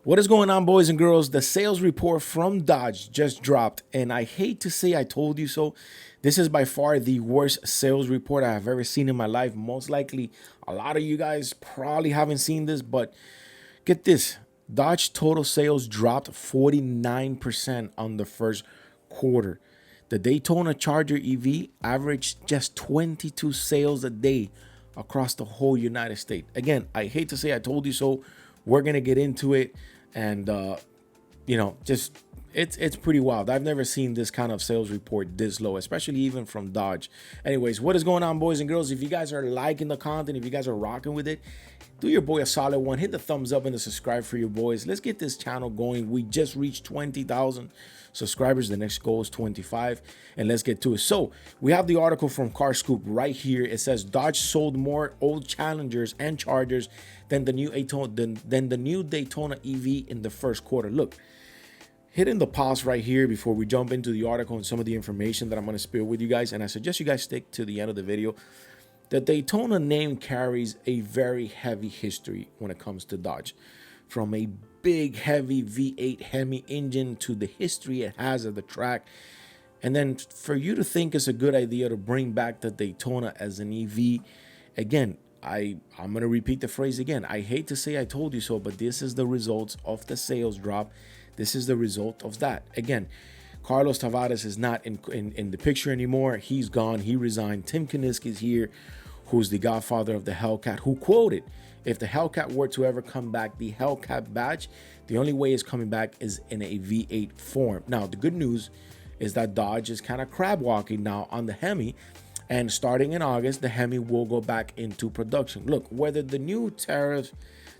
What is going on, boys and girls? The sales report from Dodge just dropped, and I hate to say I told you so. This is by far the worst sales report I have ever seen in my life. Most likely, a lot of you guys probably haven't seen this, but get this. Dodge total sales dropped 49% on the first quarter. The Daytona Charger EV averaged just 22 sales a day across the whole United States. Again, I hate to say I told you so. We're going to get into it. And, just it's pretty wild. I've never seen this kind of sales report this low, especially even from Dodge. Anyways, what is going on, boys and girls? If you guys are liking the content, if you guys are rocking with it, do your boy a solid one. Hit the thumbs up and the subscribe for your boys. Let's get this channel going. We just reached 20,000 subscribers. The next goal is 25, and let's get to it. So we have the article from Car Scoop right here. It says Dodge sold more old Challengers and Chargers than the new Daytona EV in the first quarter. Look, hitting the pause right here before we jump into the article and some of the information that I'm going to spill with you guys. And I suggest you guys stick to the end of the video. The Daytona name carries a very heavy history when it comes to Dodge. From a big, heavy V8 Hemi engine to the history it has at the track. And then for you to think it's a good idea to bring back the Daytona as an EV, again, I'm going to repeat the phrase again. I hate to say I told you so, but this is the results of the sales drop. This is the result of that. Again, Carlos Tavares is not in the picture anymore. He's gone. He resigned. Tim Kuniski is here, who's the godfather of the Hellcat, who quoted, if the Hellcat were to ever come back, the Hellcat badge, the only way it's coming back is in a V8 form. Now, the good news is that Dodge is kind of crab walking now on the Hemi. And starting in August, the Hemi will go back into production. Look, whether the new tariffs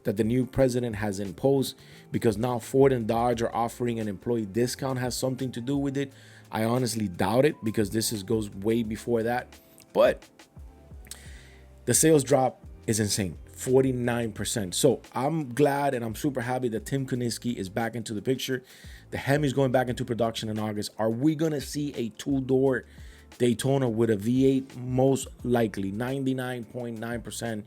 that the new president has imposed, because now Ford and Dodge are offering an employee discount, has something to do with it, I honestly doubt it, because this goes way before that. But the sales drop is insane, 49%. So I'm glad and I'm super happy that Tim Kuniski is back into the picture. The Hemi is going back into production in August. Are we going to see a two-door Daytona with a V8? Most likely, 99.9%,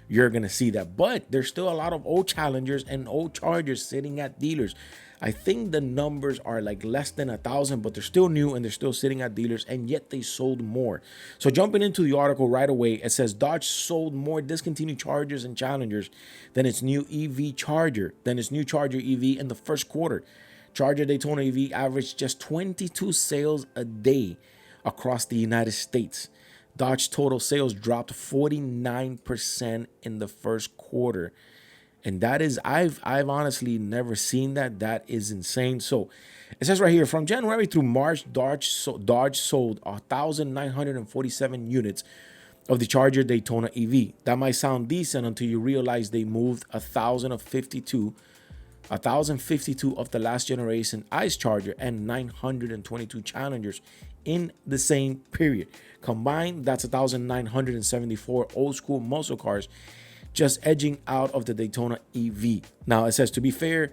you're going to see that. But there's still a lot of old Challengers and old Chargers sitting at dealers. I think the numbers are like less than 1,000, but they're still new and they're still sitting at dealers, and yet they sold more. So jumping into the article right away, it says Dodge sold more discontinued Chargers and Challengers than its new Charger EV in the first quarter. Charger Daytona EV averaged just 22 sales a day across the United States. Dodge total sales dropped 49% in the first quarter. And that is, I've honestly never seen that. That is insane. So it says right here, from January through March, Dodge sold 1,947 units of the Charger Daytona EV. That might sound decent until you realize they moved 1,052 of the last generation ICE Charger and 922 Challengers in the same period. Combined, that's 1,974 old school muscle cars just edging out of the Daytona EV. Now, it says, to be fair,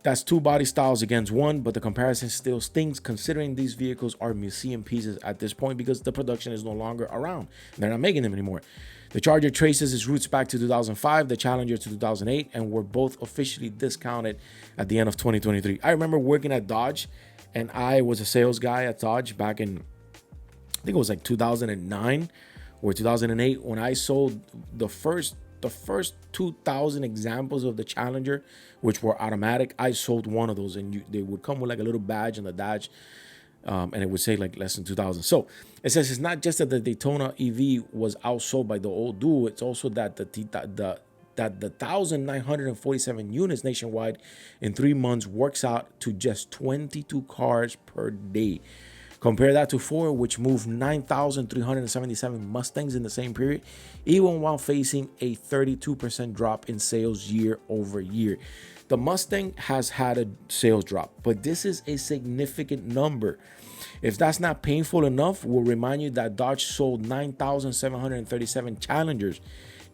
that's two body styles against one, but the comparison still stings considering these vehicles are museum pieces at this point because the production is no longer around. They're not making them anymore. The Charger traces its roots back to 2005, the Challenger to 2008, and were both officially discounted at the end of 2023. I remember working at Dodge, and I was a sales guy at Dodge back in, I think it was like 2009 or 2008, when I sold the first 2,000 examples of the Challenger, which were automatic. I sold one of those, and they would come with like a little badge on the dash, and it would say like less than 2,000. So it says it's not just that the Daytona EV was outsold by the old duo, it's also that the 1,947 units nationwide in 3 months works out to just 22 cars per day. Compare that to Ford, which moved 9,377 Mustangs in the same period, even while facing a 32% drop in sales year over year. The Mustang has had a sales drop, but this is a significant number. If that's not painful enough, we'll remind you that Dodge sold 9,737 Challengers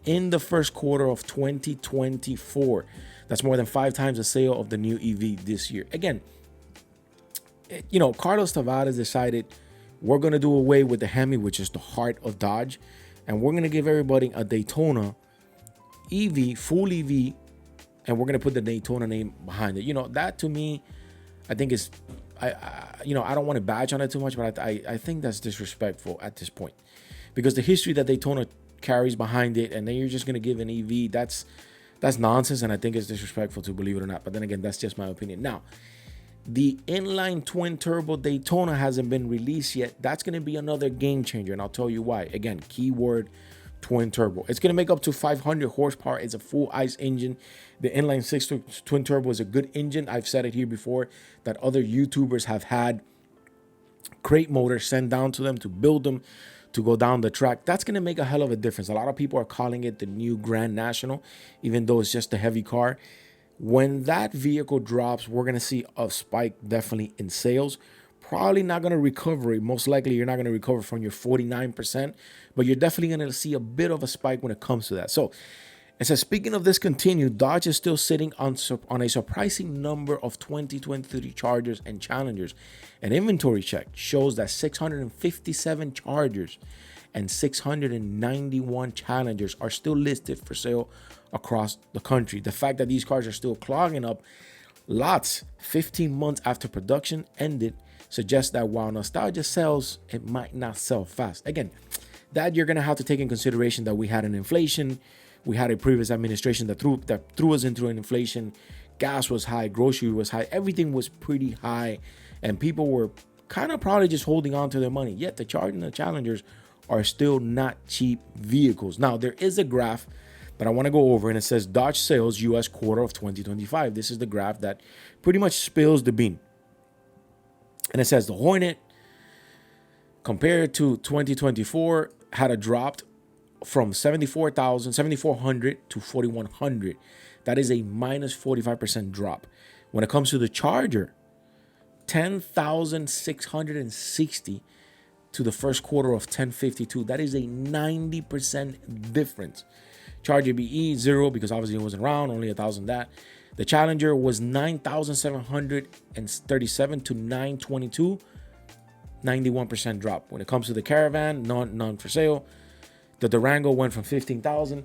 in the first quarter of 2024. That's more than 5 times the sale of the new EV this year. Again, Carlos Tavares decided we're going to do away with the Hemi, which is the heart of Dodge, and we're going to give everybody a Daytona EV, full EV, and we're gonna put the Daytona name behind it. You know, that to me, I think is, I don't want to badge on it too much, but I think that's disrespectful at this point, because the history that Daytona carries behind it, and then you're just gonna give an EV, that's nonsense, and I think it's disrespectful, to believe it or not. But then again, that's just my opinion. Now, the inline twin turbo Daytona hasn't been released yet. That's going to be another game changer, and I'll tell you why. Again, keyword twin turbo. It's going to make up to 500 horsepower. It's a full ICE engine. The inline six twin turbo is a good engine. I've said it here before that other YouTubers have had crate motors sent down to them to build them to go down the track. That's going to make a hell of a difference. A lot of people are calling it the new Grand National, even though it's just a heavy car. When that vehicle drops, we're going to see a spike definitely in sales. Probably not going to recover. Most likely you're not going to recover from your 49%, but you're definitely going to see a bit of a spike when it comes to that. So it says, speaking of discontinued, Dodge is still sitting on a surprising number of 2023 Chargers and Challengers. An inventory check shows that 657 Chargers and 691 Challengers are still listed for sale across the country. The fact that these cars are still clogging up lots 15 months after production ended suggests that while nostalgia sells, it might not sell fast. Again, that you're going to have to take in consideration that we had an inflation. We had a previous administration that threw us into an inflation. Gas was high, grocery was high, everything was pretty high, and people were kind of probably just holding on to their money. Yet the Charger and the Challengers are still not cheap vehicles. Now, there is a graph that I want to go over, and it says Dodge sales US quarter of 2025. This is the graph that pretty much spills the bean. And it says the Hornet, compared to 2024, had a drop from 7,400 to 4,100. That is a minus 45% drop. When it comes to the Charger, 10,660 to the first quarter of 1052. That is a 90% difference. Charger BE 0, because obviously it wasn't around, only 1,000 that. The Challenger was 9,737 to 922, 91% drop. When it comes to the Caravan, none for sale. The Durango went from 15,000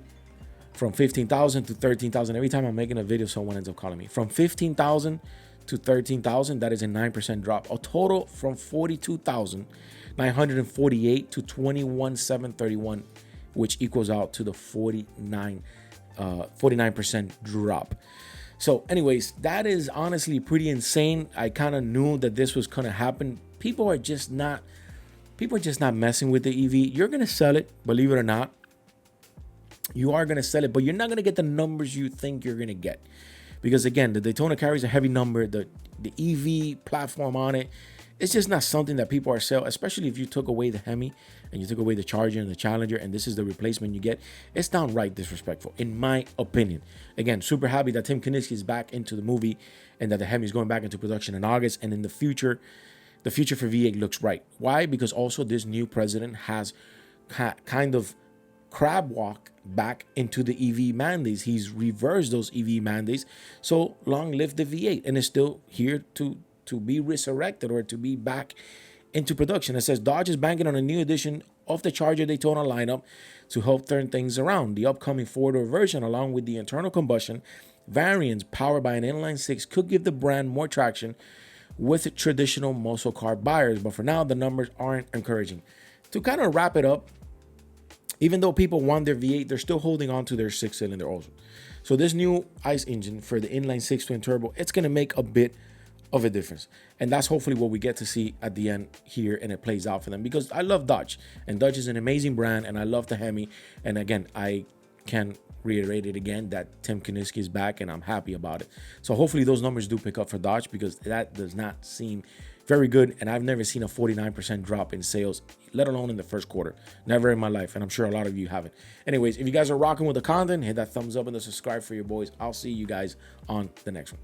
to 13,000. Every time I'm making a video, someone ends up calling me. From 15,000 to 13,000, that is a 9% drop. A total from 42,948 to 21,731, which equals out to the 49% drop. So anyways, that is honestly pretty insane. I kind of knew that this was going to happen. People are just not messing with the EV. You're going to sell it, believe it or not. You are going to sell it, but you're not going to get the numbers you think you're going to get. Because again, the Daytona carries a heavy number. The EV platform on it, it's just not something that people are selling, especially if you took away the Hemi and you took away the Charger and the Challenger, and this is the replacement you get. It's downright disrespectful, in my opinion. Again, super happy that Tim Kuniski is back into the movie and that the Hemi is going back into production in August. And in the future for V8 looks right. Why? Because also this new president has kind of crab walk back into the EV mandates. He's reversed those EV mandates. So long live the V8, and it's still here to be resurrected or to be back into production. It says Dodge is banking on a new edition of the Charger Daytona lineup to help turn things around. The upcoming four-door version, along with the internal combustion variants powered by an inline six, could give the brand more traction with traditional muscle car buyers. But for now, the numbers aren't encouraging. To kind of wrap it up, even though people want their V8, they're still holding on to their six-cylinder also. So this new ICE engine for the inline six twin turbo, it's going to make a bit of a difference. And that's hopefully what we get to see at the end here, and it plays out for them, because I love Dodge, and Dodge is an amazing brand, and I love the Hemi. And again, I can reiterate it again that Tim Kuniski is back, and I'm happy about it. So hopefully those numbers do pick up for Dodge, because that does not seem very good. And I've never seen a 49% drop in sales, let alone in the first quarter. Never in my life. And I'm sure a lot of you haven't. Anyways, if you guys are rocking with the content, hit that thumbs up and the subscribe for your boys. I'll see you guys on the next one.